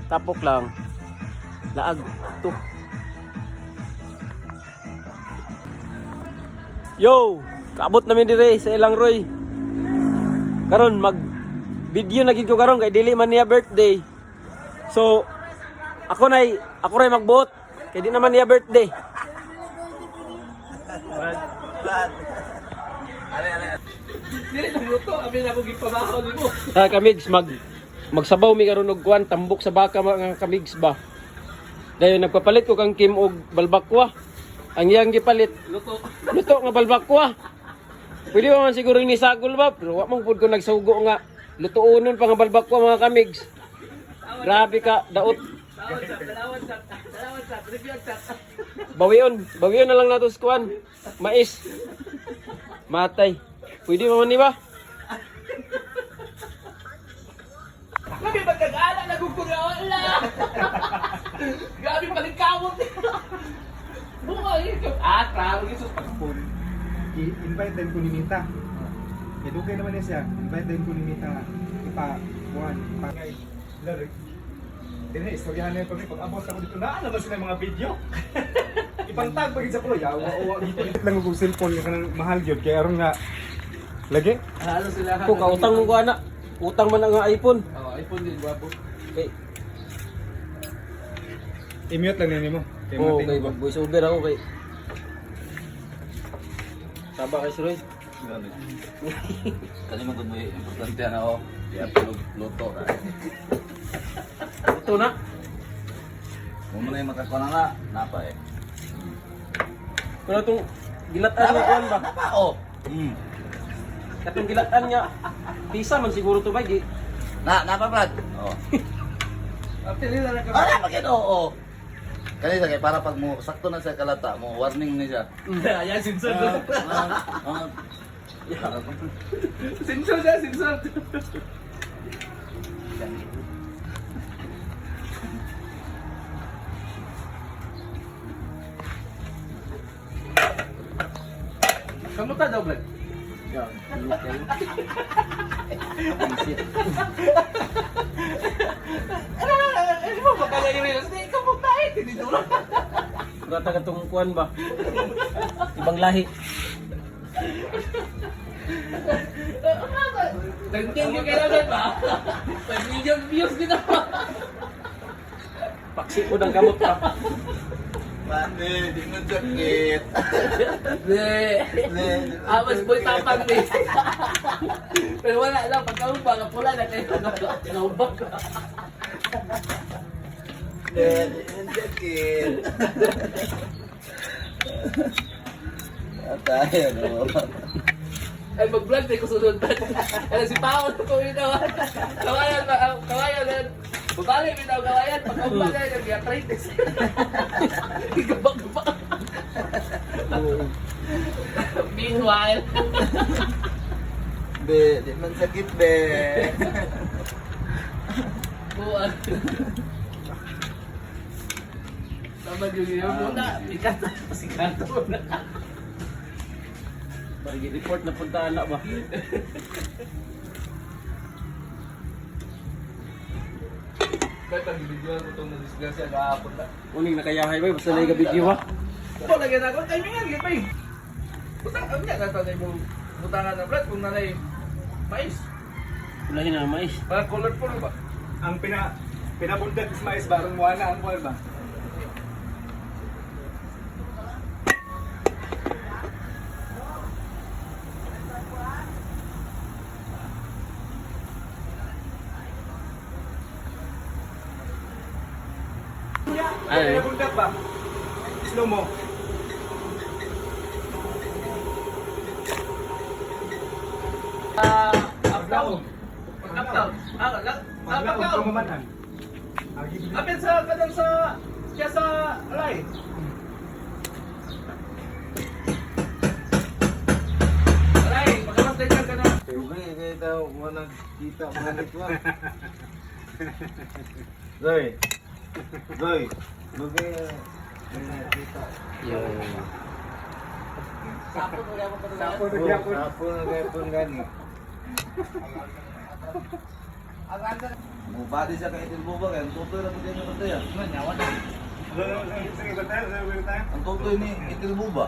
Tapok lang. Laag. Ito. Yo! Kaabot namin dire sa ilang Roy. Karon mag video na gid ko karon kay dili man niya birthday. So ako ray magbuot kay di naman niya birthday. Dili na luto, abi na ko gipabaho nimo. Kamigs magsabaw mi karon og kuan tambok sa baka mga kamigs ba. Dayon nagpapalit ko kang kim og balbakwa. Ang iyang gipalit luto nga balbakwa. Pwede man siguro ni sagol ba, pero wa man pud ko nagsugo nga lutuonon pa nga balbakwa mga kamigs. Grabe ka daot. Bawion na lang nato sa kuan. Mais. Matay. Pwede man ni ba? Labi magkagala na guguraola. Grabe palikawot. Buhay ka. Klaro Jesus pagpun. I-invite din ko ni Nita. Edukay naman niya siya. Invite din ko ni Nita. Ipa-buwan. Pagay. Larik. Dili, istoryahan na yung pag-abot ako dito. Naan naman sila yung mga video. Ipantag pagin sa kuya. Yawa dito. Lang ko cellphone yung kanang mahal yun. Kaya aron nga. Lagi? Halo sila. Ko kautang mo ko ana. Utang man ang iPhone. Oh, iPhone din gwapo. Okay. I-mute lang nini mo. Oo, kay voice over ako kay. Saba kay Roy. Kasi magod mo yung importante na ako. Kaya luto na. Ito na. Kung mo na yung makakuha na napa eh. Pero itong gilatan niya kuan ba? Napa oh. Katong gilatan niya. Pisa man siguro to ba? Napa Brad? Oo. Apili na lang ka. Ay, bakit oo. Kanina kay para pag mo sakto na sa kalata mo warning ni siya. Ayan, sinsod. Ah. Sinsod na, sinsod. Kamusta daw, Brad? Ano mo baka na i-reels? Hindi, kamusta eh. Tinidura. Rata katong kuan ba? Ibang lahi. Nag-king ka kailangan ba? 5 million views din ako. Paksi ko ng kamot pa. Mane, di mo sakit. Amas boy tapang ni. Pero wala lang, pagkaumpa, pula na kayo. Tinaubak. Di mo sakit. Tayo no. Ay, mag-vlog na ko sunod. Ano si Paon ko ito. Kawayan. Bubali, bitaw kawayan. Pagkaumpa na yun, nag-arthritis. Gabak-gabak. Meanwhile. Be, di man sakit be. Buwan. Sama yung iyo muna. Ikat na. Pasikato na. Bari report na punta anak ba? Ba't ang video ko itong nadisgrasya kahapon na? Uning nakayahay ba? Basta na yung video ha? Kung lagyan ako, timingan ka pa eh. Butang, ang nga natanay mo butangan na Brad kung nanay mais. Ulahin na mais. Parang colorful ba? Ang pinabundat is mais ba? Arong wala ang kuwan ba? Ay. Pinabundat ba? Slow mo. Uptown. Uptown. Maglaon Uptown. pamaman. Apin sa kadang sa kaya sa alay. Alay, pagkamas na dyan ka na. Uy, kaya daw mo nagkita mga nagkuhan. Zoy. Zoy. Lugay nakita. Sapon mo yan mo pa Sapon doon. na gyapon. Ako na gani. Ang ganda. Mubadi siya kay Itil Buba kaya ang tutoy na po din yung kantaya. Nyawa na. Sige, sige, tayo. Ang tutoy ni Itil Buba.